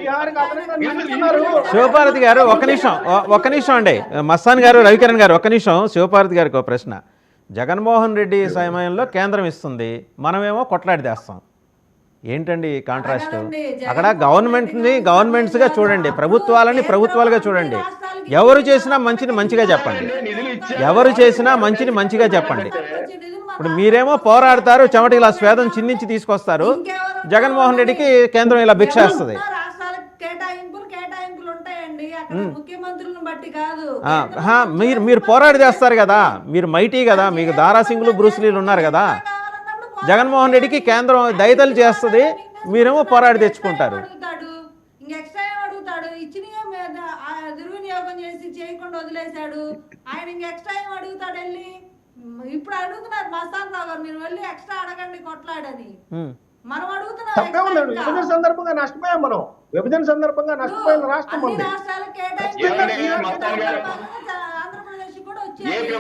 బీహార్కి అదనంగా ఇస్తున్నారు. శివపార్వతి గారు ఒక్క నిమిషం అండి, మస్తాన్ గారు, రవికిరణ్ గారు ఒక్క నిమిషం. శివపార్వతి గారికి ఒక ప్రశ్న. జగన్మోహన్ రెడ్డి సమయంలో కేంద్రం ఇస్తుంది, మనమేమో కొట్లాడితేస్తాం. ఏంటండి కాంట్రాస్ట్? అక్కడ గవర్నమెంట్స్గా చూడండి, ప్రభుత్వాలని ప్రభుత్వాలుగా చూడండి. ఎవరు చేసినా మంచిని మంచిగా చెప్పండి, ఎవరు చేసినా మంచిని మంచిగా చెప్పండి. ఇప్పుడు మీరేమో పోరాడతారు, చెమట ఇలా స్వేదం చిందించి తీసుకొస్తారు, జగన్మోహన్ రెడ్డికి కేంద్రం ఇలా భిక్ష వేస్తుంది. మీరు పోరాడి చేస్తారు కదా, మీరు మైటీ కదా, మీకు దారాసింగులు బ్రూస్లీలు ఉన్నారు కదా. జగన్మోహన్ రెడ్డికి కేంద్రం దయతలు చేస్తుంది, మీరేమో పోరాడి తెచ్చుకుంటారు. దుర్వినియోగం చేసి చేయకుండా వదిలేశాడు ఆయన. ఎక్స్ట్రా ఏం అడుగుతాడు వెళ్ళి? ఇప్పుడు అడుగుతున్నారు మస్తాన్ రావు గారు, మీరు వెళ్ళి ఎక్స్ట్రా అడగండి కొట్లాడని. మనం అడుగుతున్నాం. విభజన సందర్భంగా నష్టపోయాం, మనం విభజన సందర్భంగా నష్టపోయిన రాష్ట్రం రాష్ట్రాలకు కేటాయించి ఆంధ్రప్రదేశ్ కూడా వచ్చారు.